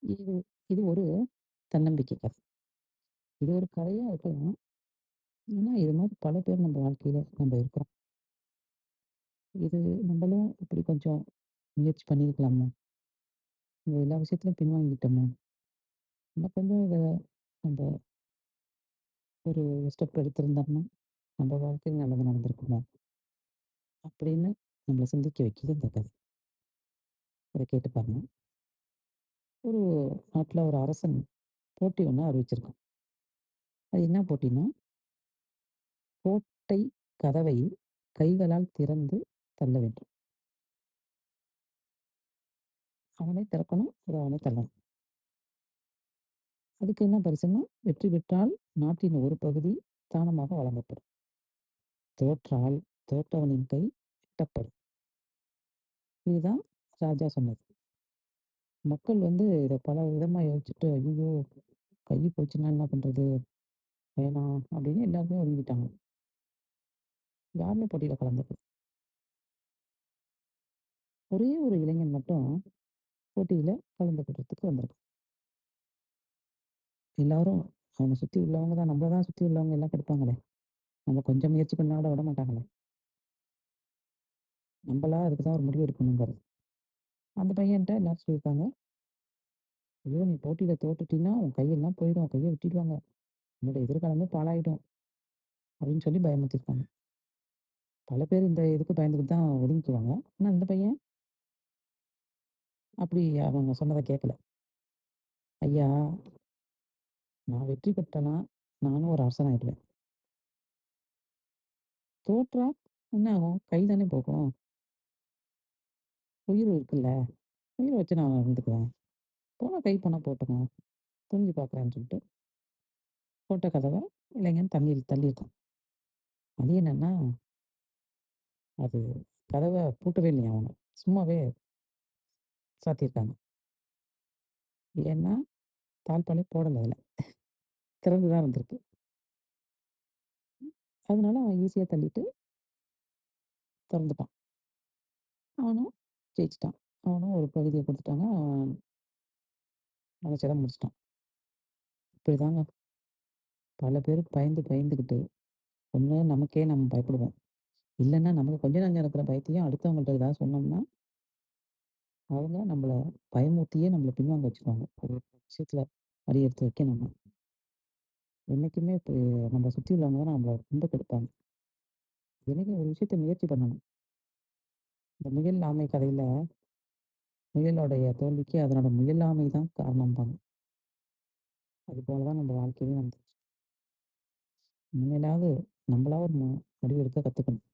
இது இது ஒரு தன்னம்பிக்கை கதை. இது ஒரு கதையா இருக்கலாம். ஆனா, இது மாரி பல பேர் நம்ம வாழ்க்கையில நம்ம இருக்கிறோம். இது நம்மளும் இப்படி கொஞ்சம் முயற்சி பண்ணியிருக்கலாமோ? நம்ம எல்லா விஷயத்துலயும் பின்வாங்கிட்டோமோ? இன்னும் கொஞ்சம் இத நம்ப ஒரு ஸ்டெப் எடுத்திருந்தோம்னா, நம்ம வாழ்க்கையில நல்லது நடந்திருக்குமோ? அப்படின்னு நம்மள சிந்திக்க வைக்குது இந்த கதை. இத கேட்டு பாருங்க. ஒரு நாட்டுல ஒரு அரசன் போட்டி ஒண்ணு அறிவிச்சிருக்கான். அது என்ன போட்டின்னா, கோட்டை கதவை கைகளால் திறந்து தள்ள வேண்டும். அவனே திறக்கணும், அத அவனே தள்ளணும். அதுக்கு என்ன பரிசுன்னா, வெற்றி பெற்றால் நாட்டின் ஒரு பகுதி தானமாக வழங்கப்படும். தோற்றால் தோற்றவனின் கை வெட்டப்படும். இதுதான் ராஜா சொன்னது. மக்கள் வந்து இத பல விதமா யோசிச்சுட்டு, "ஐய்யய்யோ! கை போச்சுன்னா என்ன பண்றது? வேணாம்." அப்படின்னு எல்லாருமே ஒதுங்கிட்டாங்க. யாருமே போட்டியில கலந்துக்கல. ஒரே ஒரு இளைஞன் மட்டும் போட்டியில கலந்துக்கிறதுக்கு வந்திருக்கான். எல்லாரும் அவன சுத்தி உள்ளவங்க தான் நம்மள தான் சுத்தி உள்ளவங்க எல்லாம் கெடுப்பாங்களே! நம்ம கொஞ்சம் முயற்சி பண்ணா கூட விட மாட்டாங்களே! நம்பளா அதுக்கு தான் ஒரு முடிவு எடுக்கணுங்கிறது. அந்த பையன்ட்ட எல்லாரும் சொல்லியிருக்காங்க, "ஐயோ! நீ போட்டியில தோத்துட்டீன்னா, உன் கையெல்லாம் போயிடும். உன் கைய வெட்டிடுவாங்க. உன்னோட எதிர்காலமே பாழாயிடும்." அப்படின்னு சொல்லி பயமுறுத்திருக்காங்க. பல பேர் இந்த இதுக்கு பயந்துகிட்டு தான் ஒதுங்கிக்குவாங்க. ஆனா இந்த பையன் அப்படி அவங்க சொன்னத கேட்கல. "ஐயா, நான் வெற்றி பெற்றேன்னா, நானும் ஒரு அரசன் ஆயிடுவேன். தோற்றா என்ன ஆகும்? கை தானே போகும். உயிர் இருக்குல்ல. உயிர வச்சு நான் இருந்துக்குவேன். போனா கை போனா போட்டுங்க. துணிஞ்சு பார்க்குறேன்னு" சொல்லிட்டு போட்ட கதவ இளைஞன் தண்ணீல தள்ளியிருக்கான். அது என்னன்னா, அது கதவ பூட்டவே இல்லையாம் அவங்க. சும்மாவே சாத்தியிருக்காங்க. ஏன்னா, தாழ்பாலே போடல அதுல. திறந்து தான் இருந்திருக்கு. அதனால அவன் ஈஸியா தள்ளிட்டு தொறந்துட்டான். அவனும் ஜெயிச்சுட்டான். அவனும் ஒரு பகுதிய குடுத்துட்டாங்க. அவன் நெனச்சத முடிச்சுட்டான். இப்படிதாங்க பல பேர் பயந்து பயந்துகிட்டு, ஒண்ணு நமக்கே நம்ம பயப்படுவோம். இல்லன்னா நமக்கு கொஞ்சம் நஞ்சம் இருக்கிற பயத்தையும் அடுத்தவங்கள்ட்ட ஏதாவது சொன்னோம்னா, அவங்க நம்மள பயமுறுத்தியே நம்மள பின்வாங்க வச்சுருவாங்க. ஒரு விஷயத்துல அடி எடுத்து வைக்கணும்னா. என்னைக்குமே இப்ப நம்மள சுத்தி உள்ளவங்க தான் நம்மள ரொம்ப கெடுப்பாங்க. என்னைக்கும் ஒரு விஷயத்த முயற்சி பண்ணணும். இந்த முயல் ஆமை கதையில முயலோடைய தோல்விக்கு அதனோட முயலாமை தான் காரணம்பாங்க. அதுபோல தான் நம்ம வாழ்க்கையிலயும் வந்து இனிமேலாவது நம்மளா ஒரு முடிவெடுக்க கத்துக்கணும்.